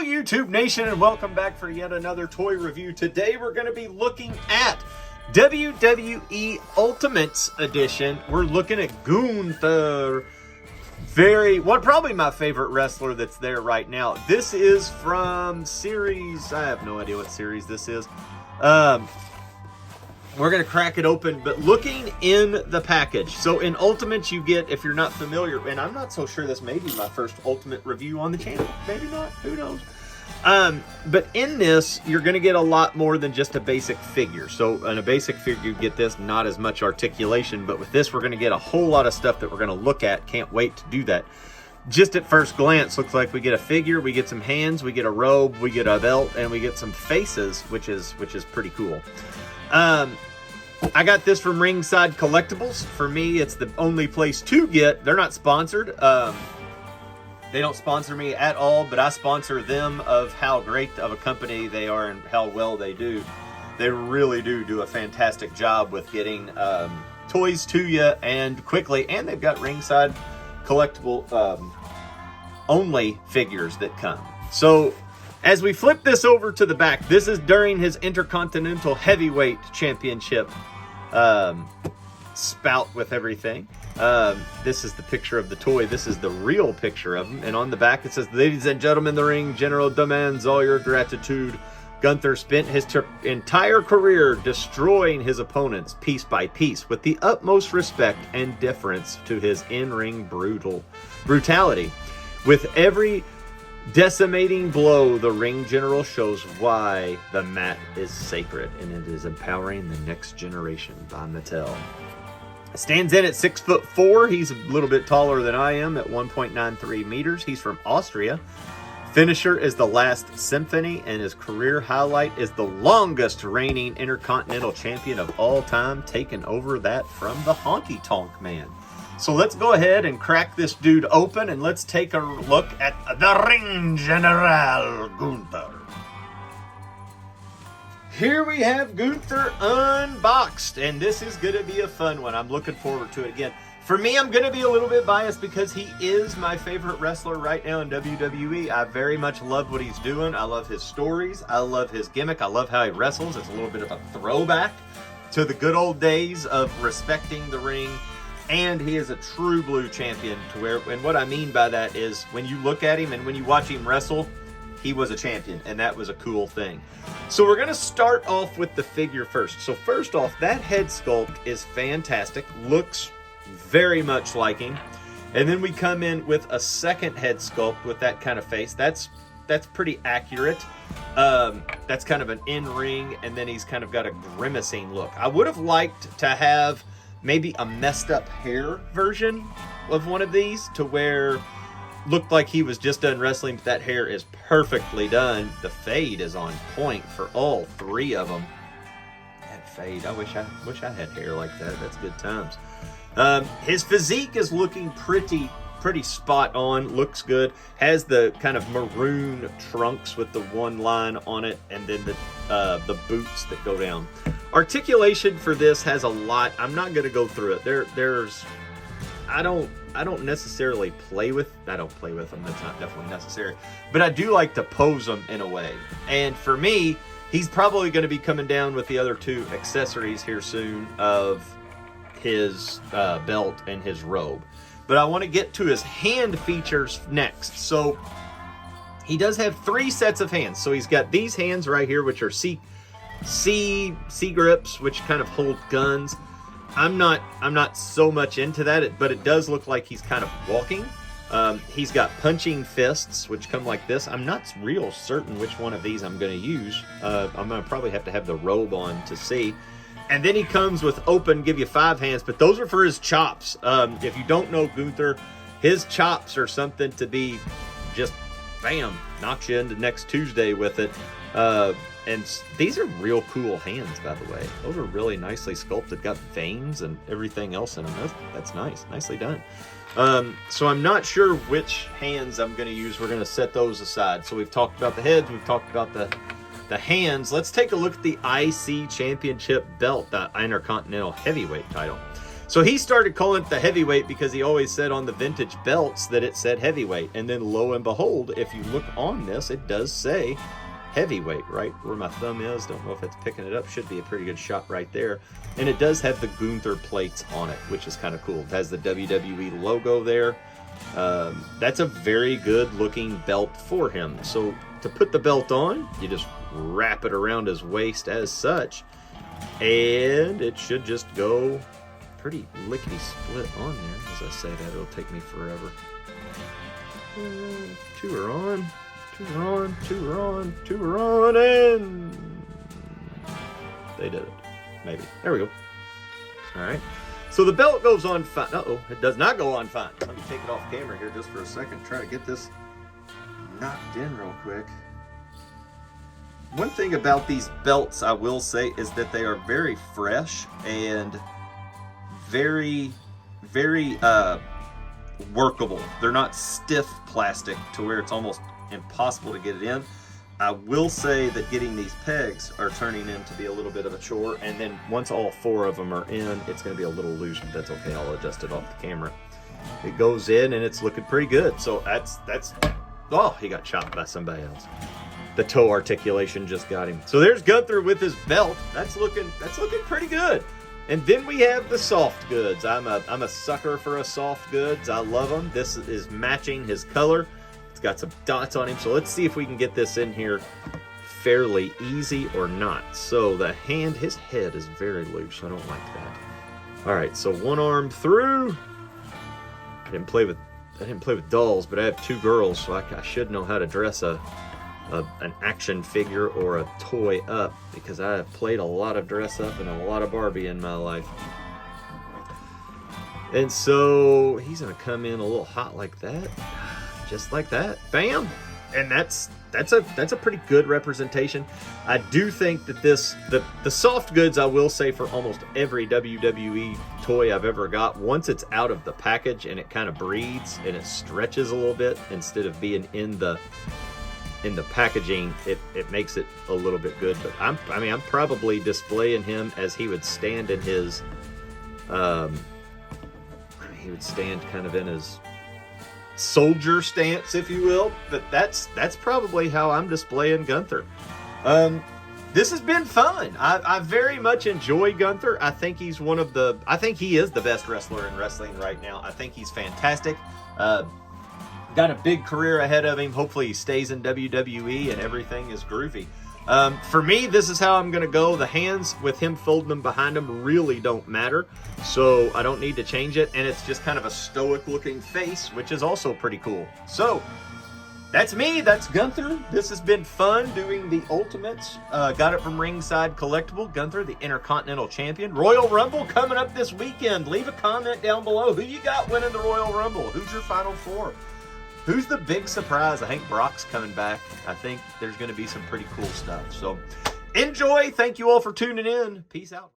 YouTube Nation, and welcome back for yet another toy review. Today we're going to be looking at WWE Ultimates Edition. We're looking at Gunther. Probably my favorite wrestler that's there right now. This is from series, I have no idea what series this is. We're going to crack it open, but looking in the package. So in Ultimates, you get, if you're not familiar, and I'm not so sure this may be my first Ultimate review on the channel. Maybe not. Who knows? But in this, you're going to get a lot more than just a basic figure. So in a basic figure, you get this, not as much articulation. But with this, we're going to get a whole lot of stuff that we're going to look at. Can't wait to do that. Just at first glance, looks like we get a figure, we get some hands, we get a robe, we get a belt, and we get some faces, which is pretty cool. I got this from Ringside Collectibles. For me, it's the only place to get. They're not sponsored. They don't sponsor me at all, but I sponsor them of how great of a company they are and how well they do. They really do a fantastic job with getting toys to you and quickly. And they've got Ringside Collectible only figures that come. So as we flip this over to the back, this is during his Intercontinental Heavyweight Championship spout with everything. This is the picture of the toy. This is the real picture of him. And on the back it says, "Ladies and gentlemen, the ring general demands all your gratitude. Gunther spent his entire career destroying his opponents piece by piece with the utmost respect and deference to his in-ring brutality. With every decimating blow, the ring general shows why the mat is sacred, and it is empowering the next generation by Mattel." Stands in at 6'4". He's a little bit taller than I am at 1.93 meters. He's from Austria. Finisher is the Last Symphony, and his career highlight is the longest reigning Intercontinental Champion of all time, taking over that from the Honky Tonk Man. So let's go ahead and crack this dude open, and let's take a look at the Ring General Gunther. Here we have Gunther unboxed, and this is going to be a fun one. I'm looking forward to it again. For me, I'm going to be a little bit biased because he is my favorite wrestler right now in WWE. I very much love what he's doing. I love his stories. I love his gimmick. I love how he wrestles. It's a little bit of a throwback to the good old days of respecting the ring. And he is a true blue champion to where, and what I mean by that is when you look at him and when you watch him wrestle, he was a champion, and that was a cool thing. So we're going to start off with the figure first. So first off, that head sculpt is fantastic. Looks very much like him. And then we come in with a second head sculpt with that kind of face. That's pretty accurate. That's kind of an in-ring, and then he's kind of got a grimacing look. I would have liked to have maybe a messed up hair version of one of these to where looked like he was just done wrestling, but that hair is perfectly done. The fade is on point for all three of them. That fade, I wish I had hair like that. That's good times. His physique is looking pretty spot on. Looks good. Has the kind of maroon trunks with the one line on it, and then the boots that go down. Articulation for this has a lot. I'm not going to go through it. There's I don't necessarily play with them. That's not definitely necessary. But I do like to pose them in a way. And for me, he's probably going to be coming down with the other two accessories here soon of his belt and his robe. But I want to get to his hand features next. So he does have 3 sets of hands. So he's got these hands right here, which are C grips, which kind of hold guns. I'm not so much into that, but it does look like he's kind of walking. He's got punching fists, which come like this. I'm not real certain which one of these I'm going to use. I'm going to probably have to have the robe on to see. And then he comes with open, give you 5 hands, but those are for his chops. If you don't know Gunther, his chops are something to be just, bam, knocks you into next Tuesday with it. And these are real cool hands, by the way. Those are really nicely sculpted. Got veins and everything else in them. That's nice. Nicely done. So I'm not sure which hands I'm going to use. We're going to set those aside. So we've talked about the heads. We've talked about the hands. Let's take a look at the IC Championship belt, the Intercontinental Heavyweight title. So he started calling it the heavyweight because he always said on the vintage belts that it said heavyweight. And then lo and behold, if you look on this, it does say heavyweight right where my thumb is. Don't know if it's picking it up. Should be a pretty good shot right there. And it does have the Gunther plates on it, which is kind of cool. It has the WWE logo there. That's a very good looking belt for him. So to put the belt on, you just wrap it around his waist as such, and it should just go pretty lickety split on there. As I say that, it'll take me forever. Two are on, two are on, two are on, two are on, and they did it. Maybe. There we go. All right. So the belt goes on fine. Uh-oh, it does not go on fine. Let me take it off camera here just for a second. Try to get this knocked in real quick. One thing about these belts, I will say, is that they are very fresh and very, very workable. They're not stiff plastic to where it's almost impossible to get it in. I will say that getting these pegs are turning in to be a little bit of a chore, and then once all four of them are in, it's going to be a little loose, but that's okay. I'll adjust it off the camera. It goes in, and it's looking pretty good. So that's oh, he got chopped by somebody else. The toe articulation just got him. So there's Gunther with his belt. That's looking pretty good. And then we have the soft goods. I'm a sucker for a soft goods. I love them. This is matching his color. It's got some dots on him, so let's see if we can get this in here fairly easy or not. So the hand, his head is very loose. I don't like that. All right, so one arm through. I didn't play with dolls, but I have two girls, so I should know how to dress an action figure or a toy up, because I have played a lot of dress up and a lot of Barbie in my life. And so he's gonna come in a little hot like that. Just like that, bam, and that's a pretty good representation. I do think that the soft goods, I will say, for almost every WWE toy I've ever got, once it's out of the package and it kind of breathes and it stretches a little bit instead of being in the packaging, it makes it a little bit good. But I'm probably displaying him as he would stand in his he would stand kind of in his soldier stance, if you will, but that's probably how I'm displaying Gunther. This has been fun. I very much enjoy Gunther. I think he is the best wrestler in wrestling right now. I think he's fantastic. Got a big career ahead of him. Hopefully he stays in WWE and everything is groovy. For me, this is how I'm going to go. The hands with him folding them behind him really don't matter, so I don't need to change it, and it's just kind of a stoic looking face, which is also pretty cool. So that's me. That's Gunther. This has been fun doing the Ultimates. Got it from Ringside Collectible. Gunther, the Intercontinental Champion. Royal Rumble coming up this weekend. Leave a comment down below. Who you got winning the Royal Rumble? Who's your Final Four? Who's the big surprise? I think Brock's coming back. I think there's going to be some pretty cool stuff. So enjoy. Thank you all for tuning in. Peace out.